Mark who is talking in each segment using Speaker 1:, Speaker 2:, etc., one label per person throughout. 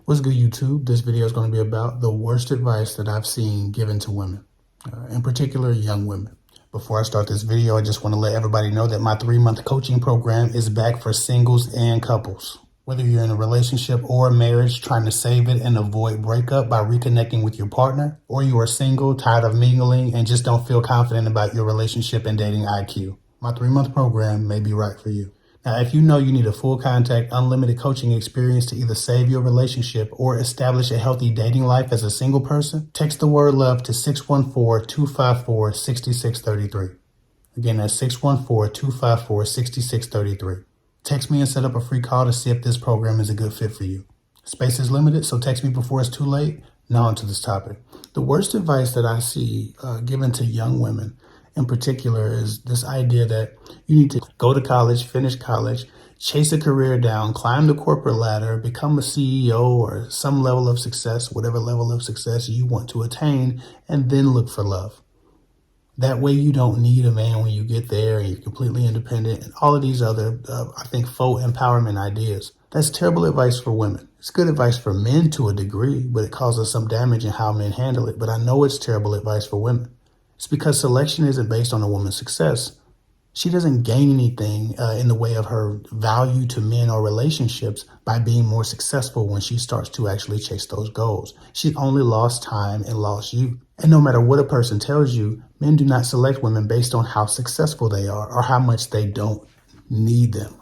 Speaker 1: What's good, YouTube? This video is going to be about the worst advice that I've seen given to women, in particular young women. Before I start this video, I just want to let everybody know that my 3-month coaching program is back for singles and couples. Whether you're in a relationship or a marriage trying to save it and avoid breakup by reconnecting with your partner, or you are single, tired of mingling, and just don't feel confident about your relationship and dating IQ, my 3-month program may be right for you. Now, if you know you need a full contact, unlimited coaching experience to either save your relationship or establish a healthy dating life as a single person, text the word love to 614-254-6633. Again, that's 614-254-6633. Text me and set up a free call to see if this program is a good fit for you. Space is limited, so text me before it's too late. Now onto this topic. The worst advice that I see given to young women in particular is this idea that you need to go to college, finish college, chase a career down, climb the corporate ladder, become a CEO or some level of success, whatever level of success you want to attain, and then look for love. That way you don't need a man when you get there and you're completely independent and all of these other, I think, faux empowerment ideas. That's terrible advice for women. It's good advice for men to a degree, but it causes some damage in how men handle it. But I know it's terrible advice for women. It's because selection isn't based on a woman's success. She doesn't gain anything in the way of her value to men or relationships by being more successful when she starts to actually chase those goals. She's only lost time and lost youth. And no matter what a person tells you, men do not select women based on how successful they are or how much they don't need them.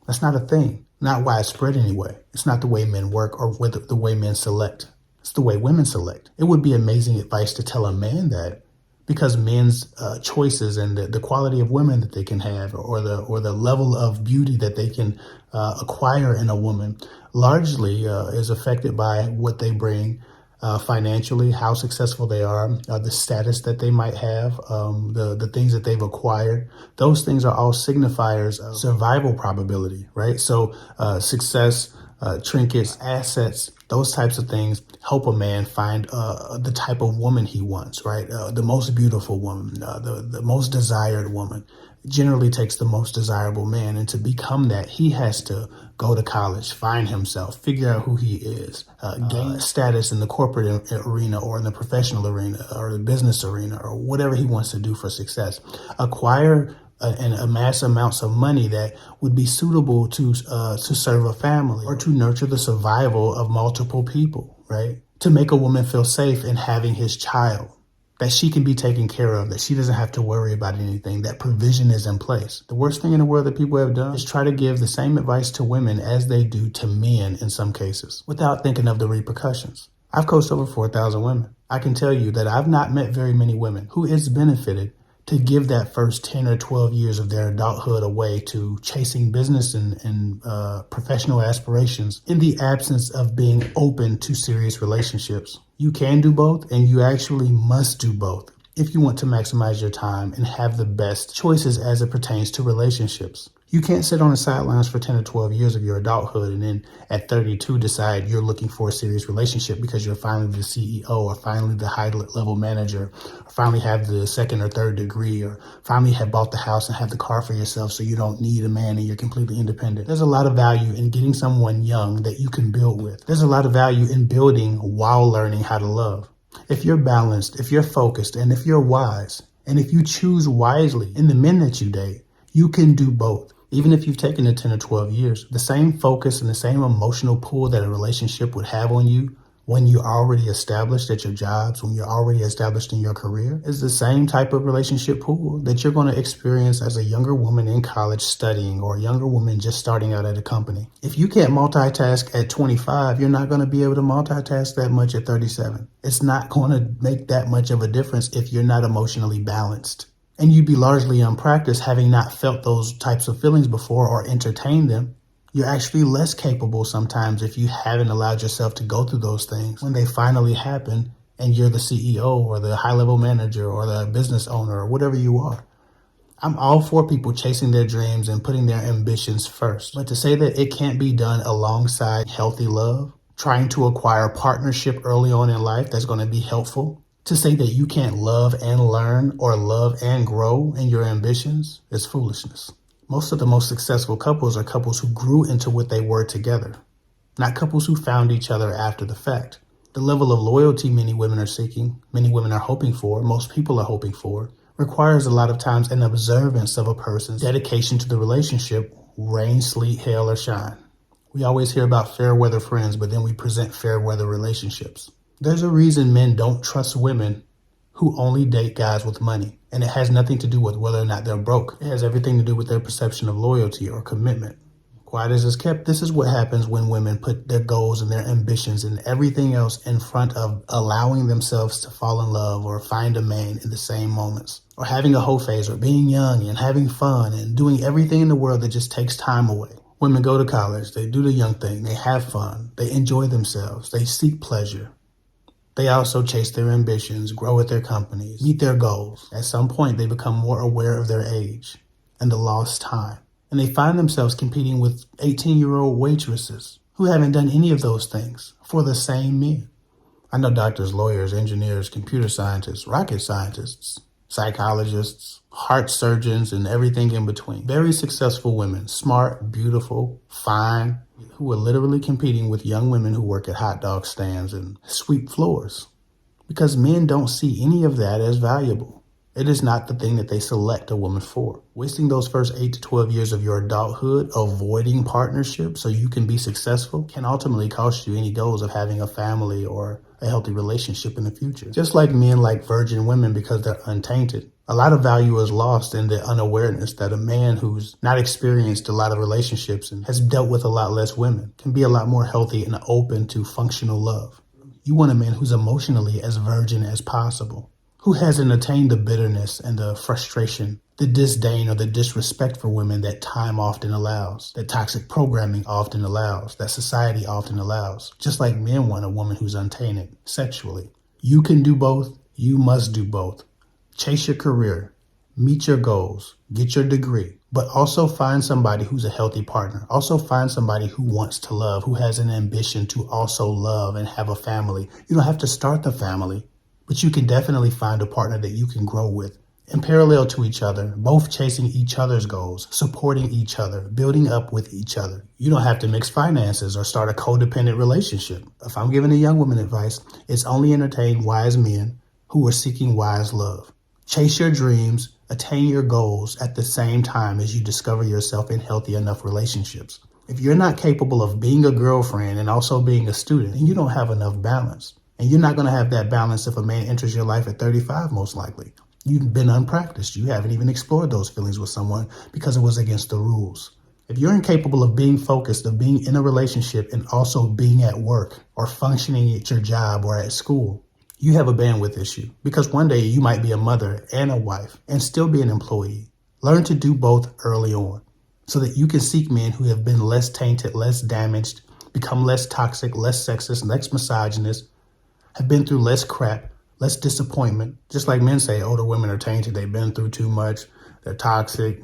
Speaker 1: That's not a thing. Not widespread anyway. It's not the way men work or the way men select. It's the way women select. It would be amazing advice to tell a man that, because men's choices and the quality of women that they can have or the level of beauty that they can acquire in a woman largely is affected by what they bring financially, how successful they are, the status that they might have, the things that they've acquired. Those things are all signifiers of survival probability, right? So success, trinkets, assets, those types of things help a man find the type of woman he wants, right? The most beautiful woman, the most desired woman. Generally takes the most desirable man. And to become that, he has to go to college, find himself, figure out who he is, gain status in the corporate arena or in the professional arena or the business arena or whatever he wants to do for success. Acquire and amass amounts of money that would be suitable to serve a family or to nurture the survival of multiple people, right? To make a woman feel safe in having his child, that she can be taken care of, that she doesn't have to worry about anything, that provision is in place. The worst thing in the world that people have done is try to give the same advice to women as they do to men in some cases, without thinking of the repercussions. I've coached over 4,000 women. I can tell you that I've not met very many women who it's benefited to give that first 10 or 12 years of their adulthood away to chasing business and professional aspirations in the absence of being open to serious relationships. You can do both, and you actually must do both if you want to maximize your time and have the best choices as it pertains to relationships. You can't sit on the sidelines for 10 or 12 years of your adulthood and then at 32 decide you're looking for a serious relationship because you're finally the CEO or finally the high-level manager, or finally have the 2nd or 3rd degree, or finally have bought the house and have the car for yourself so you don't need a man and you're completely independent. There's a lot of value in getting someone young that you can build with. There's a lot of value in building while learning how to love. If you're balanced, if you're focused, and if you're wise, and if you choose wisely in the men that you date, you can do both. Even if you've taken it 10 or 12 years, the same focus and the same emotional pull that a relationship would have on you when you're already established at your jobs, when you're already established in your career, is the same type of relationship pull that you're going to experience as a younger woman in college studying or a younger woman just starting out at a company. If you can't multitask at 25, you're not going to be able to multitask that much at 37. It's not going to make that much of a difference if you're not emotionally balanced. And you'd be largely unpracticed, having not felt those types of feelings before or entertained them. You're actually less capable sometimes if you haven't allowed yourself to go through those things. When they finally happen and you're the CEO or the high-level manager or the business owner or whatever you are. I'm all for people chasing their dreams and putting their ambitions first. But to say that it can't be done alongside healthy love, trying to acquire a partnership early on in life that's going to be helpful, to say that you can't love and learn or love and grow in your ambitions is foolishness. Most of the most successful couples are couples who grew into what they were together. not couples who found each other after the fact. The level of loyalty many women are seeking, many women are hoping for, most people are hoping for, requires a lot of times an observance of a person's dedication to the relationship, rain, sleet, hail, or shine. We always hear about fair weather friends, but then we present fair weather relationships. There's a reason men don't trust women who only date guys with money, and it has nothing to do with whether or not they're broke. It has everything to do with their perception of loyalty or commitment. Quiet as it's kept, this is what happens when women put their goals and their ambitions and everything else in front of allowing themselves to fall in love or find a man in the same moments, or having a hoe phase, or being young and having fun and doing everything in the world that just takes time away. Women go to college, they do the young thing, they have fun, they enjoy themselves, they seek pleasure. They also chase their ambitions, grow at their companies, meet their goals. At some point, they become more aware of their age and the lost time. And they find themselves competing with 18-year-old waitresses who haven't done any of those things for the same men. I know doctors, lawyers, engineers, computer scientists, rocket scientists, psychologists, heart surgeons, and everything in between. Very successful women, smart, beautiful, fine, who are literally competing with young women who work at hot dog stands and sweep floors. Because men don't see any of that as valuable. It is not the thing that they select a woman for. Wasting those first 8 to 12 years of your adulthood avoiding partnership so you can be successful can ultimately cost you any goals of having a family or a healthy relationship in the future. Just like men like virgin women because they're untainted. A lot of value is lost in the unawareness that a man who's not experienced a lot of relationships and has dealt with a lot less women can be a lot more healthy and open to functional love. You want a man who's emotionally as virgin as possible, who hasn't attained the bitterness and the frustration, the disdain or the disrespect for women that time often allows, that toxic programming often allows, that society often allows. Just like men want a woman who's untainted sexually. You can do both. You must do both. Chase your career, meet your goals, get your degree, but also find somebody who's a healthy partner. Also find somebody who wants to love, who has an ambition to also love and have a family. You don't have to start the family, but you can definitely find a partner that you can grow with in parallel to each other, both chasing each other's goals, supporting each other, building up with each other. You don't have to mix finances or start a codependent relationship. If I'm giving a young woman advice, it's only entertain wise men who are seeking wise love. Chase your dreams, attain your goals at the same time as you discover yourself in healthy enough relationships. If you're not capable of being a girlfriend and also being a student, then you don't have enough balance. And you're not going to have that balance if a man enters your life at 35, most likely. You've been unpracticed. You haven't even explored those feelings with someone because it was against the rules. If you're incapable of being focused, of being in a relationship and also being at work or functioning at your job or at school, you have a bandwidth issue because one day you might be a mother and a wife and still be an employee. Learn to do both early on so that you can seek men who have been less tainted, less damaged, become less toxic, less sexist, less misogynist, have been through less crap, less disappointment. Just like men say older women are tainted, they've been through too much, they're toxic,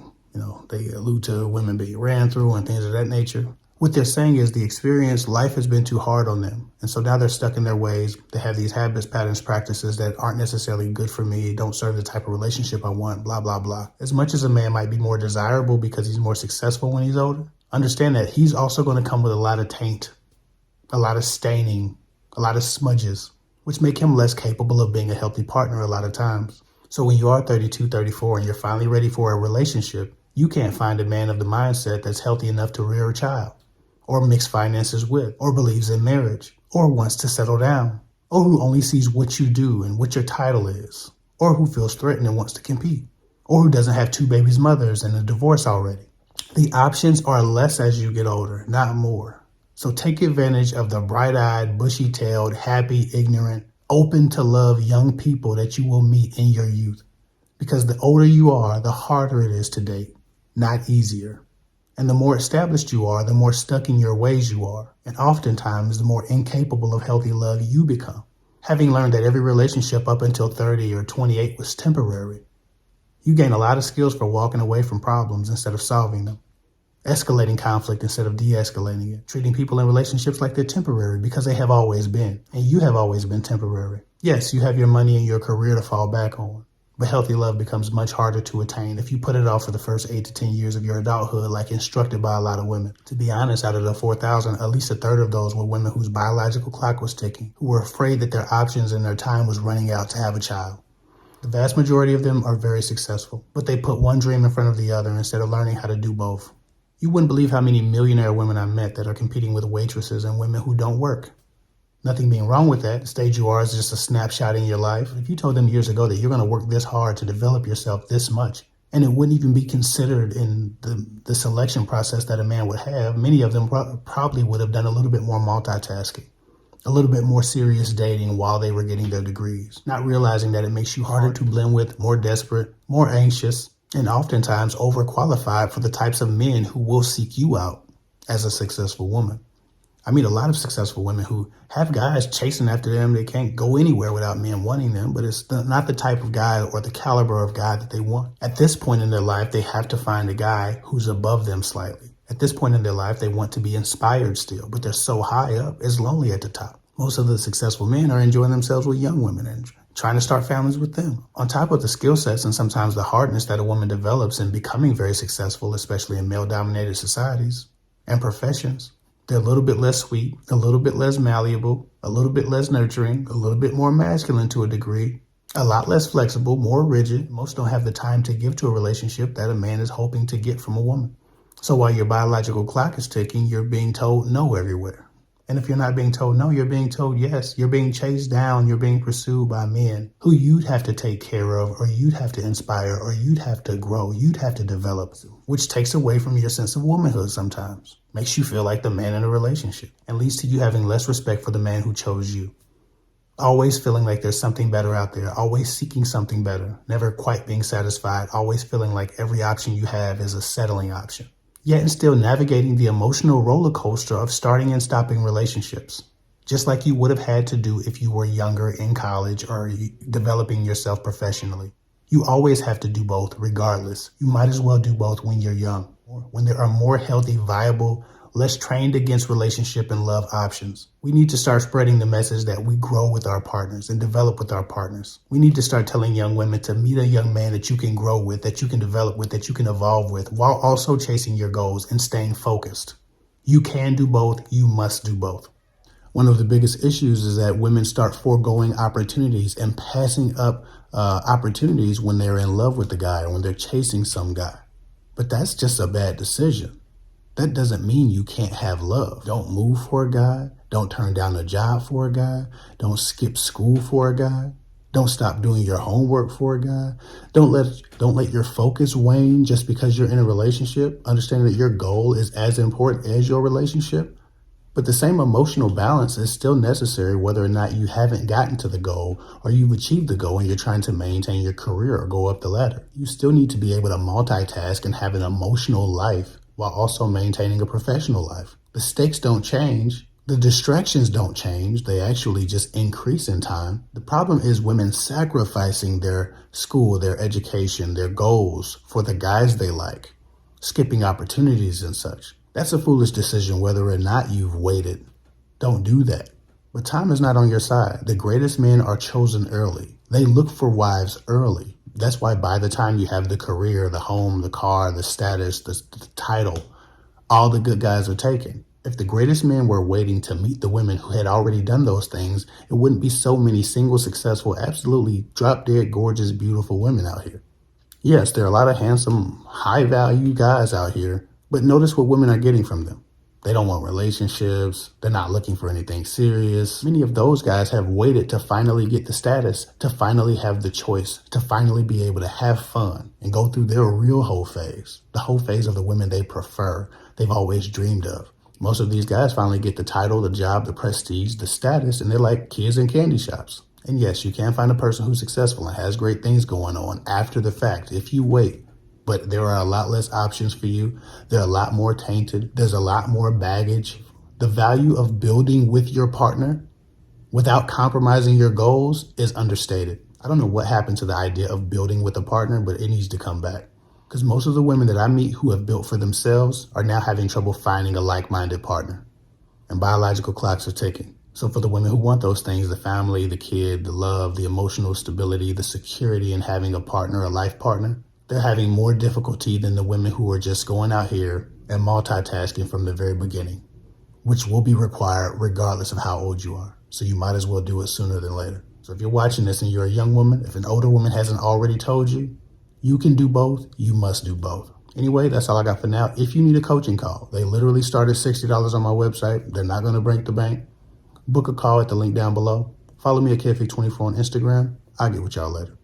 Speaker 1: they allude to women being ran through and things of that nature. What they're saying is the experience, life has been too hard on them. And so now they're stuck in their ways. They have these habits, patterns, practices that aren't necessarily good for me, don't serve the type of relationship I want, blah, blah, blah. As much as a man might be more desirable because he's more successful when he's older, understand that he's also going to come with a lot of taint, a lot of staining, a lot of smudges, which make him less capable of being a healthy partner a lot of times. So when you are 32, 34, and you're finally ready for a relationship, you can't find a man of the mindset that's healthy enough to rear a child, or mix finances with, or believes in marriage, or wants to settle down, or who only sees what you do and what your title is, or who feels threatened and wants to compete, or who doesn't have 2 babies' mothers and a divorce already. The options are less as you get older, not more. So take advantage of the bright-eyed, bushy-tailed, happy, ignorant, open to love young people that you will meet in your youth. Because the older you are, the harder it is to date, not easier. And the more established you are, the more stuck in your ways you are. And oftentimes, the more incapable of healthy love you become. Having learned that every relationship up until 30 or 28 was temporary, you gain a lot of skills for walking away from problems instead of solving them. Escalating conflict instead of de-escalating it. Treating people in relationships like they're temporary because they have always been. And you have always been temporary. Yes, you have your money and your career to fall back on. But healthy love becomes much harder to attain if you put it off for the first 8 to 10 years of your adulthood, like instructed by a lot of women. To be honest, out of the 4,000, at least a third of those were women whose biological clock was ticking, who were afraid that their options and their time was running out to have a child. The vast majority of them are very successful, but they put one dream in front of the other instead of learning how to do both. You wouldn't believe how many millionaire women I met that are competing with waitresses and women who don't work. Nothing being wrong with that. The stage you are is just a snapshot in your life. If you told them years ago that you're going to work this hard to develop yourself this much, and it wouldn't even be considered in the selection process that a man would have, many of them probably would have done a little bit more multitasking, a little bit more serious dating while they were getting their degrees, not realizing that it makes you harder to blend with, more desperate, more anxious, and oftentimes overqualified for the types of men who will seek you out as a successful woman. I meet a lot of successful women who have guys chasing after them. They can't go anywhere without men wanting them, but it's not the type of guy or the caliber of guy that they want. At this point in their life, they have to find a guy who's above them slightly. At this point in their life, they want to be inspired still, but they're so high up, it's lonely at the top. Most of the successful men are enjoying themselves with young women and trying to start families with them. On top of the skill sets and sometimes the hardness that a woman develops in becoming very successful, especially in male-dominated societies and professions, they're a little bit less sweet, a little bit less malleable, a little bit less nurturing, a little bit more masculine to a degree, a lot less flexible, more rigid. Most don't have the time to give to a relationship that a man is hoping to get from a woman. So while your biological clock is ticking, you're being told no everywhere. And if you're not being told no, you're being told yes. You're being chased down. You're being pursued by men who you'd have to take care of, or you'd have to inspire, or you'd have to grow, you'd have to develop, which takes away from your sense of womanhood sometimes. Makes you feel like the man in a relationship and leads to you having less respect for the man who chose you. Always feeling like there's something better out there, always seeking something better, never quite being satisfied, always feeling like every option you have is a settling option. Yet and still navigating the emotional roller coaster of starting and stopping relationships, just like you would have had to do if you were younger in college or developing yourself professionally. You always have to do both regardless. You might as well do both when you're young, when there are more healthy, viable, less trained against relationship and love options. We need to start spreading the message that we grow with our partners and develop with our partners. We need to start telling young women to meet a young man that you can grow with, that you can develop with, that you can evolve with, while also chasing your goals and staying focused. You can do both. You must do both. One of the biggest issues is that women start foregoing opportunities and passing up opportunities when they're in love with the guy or when they're chasing some guy. But that's just a bad decision. That doesn't mean you can't have love. Don't move for a guy. Don't turn down a job for a guy. Don't skip school for a guy. Don't stop doing your homework for a guy. Don't let your focus wane just because you're in a relationship. Understand that your goal is as important as your relationship. But the same emotional balance is still necessary whether or not you haven't gotten to the goal or you've achieved the goal and you're trying to maintain your career or go up the ladder. You still need to be able to multitask and have an emotional life while also maintaining a professional life. The stakes don't change. The distractions don't change. They actually just increase in time. The problem is women sacrificing their school, their education, their goals for the guys they like, skipping opportunities and such. That's a foolish decision whether or not you've waited. Don't do that. But time is not on your side. The greatest men are chosen early. They look for wives early. That's why by the time you have the career, the home, the car, the status, the title, all the good guys are taken. If the greatest men were waiting to meet the women who had already done those things, it wouldn't be so many single, successful, absolutely drop-dead, gorgeous, beautiful women out here. Yes, there are a lot of handsome, high-value guys out here, but notice what women are getting from them. They don't want relationships. They're not looking for anything serious. Many of those guys have waited to finally get the status, to finally have the choice, to finally be able to have fun and go through their real hoe phase, the hoe phase of the women they prefer, they've always dreamed of. Most of these guys finally get the title, the job, the prestige, the status, and they're like kids in candy shops. And yes, you can find a person who's successful and has great things going on after the fact if you wait. But there are a lot less options for you. They're a lot more tainted. There's a lot more baggage. The value of building with your partner without compromising your goals is understated. I don't know what happened to the idea of building with a partner, but it needs to come back. Because most of the women that I meet who have built for themselves are now having trouble finding a like-minded partner. And biological clocks are ticking. So for the women who want those things, the family, the kid, the love, the emotional stability, the security in having a partner, a life partner, they're having more difficulty than the women who are just going out here and multitasking from the very beginning, which will be required regardless of how old you are. So you might as well do it sooner than later. So if you're watching this and you're a young woman, if an older woman hasn't already told you, you can do both, you must do both. Anyway, that's all I got for now. If you need a coaching call, they literally start at $60 on my website. They're not going to break the bank. Book a call at the link down below. Follow me at KidFig24 on Instagram. I'll get with y'all later.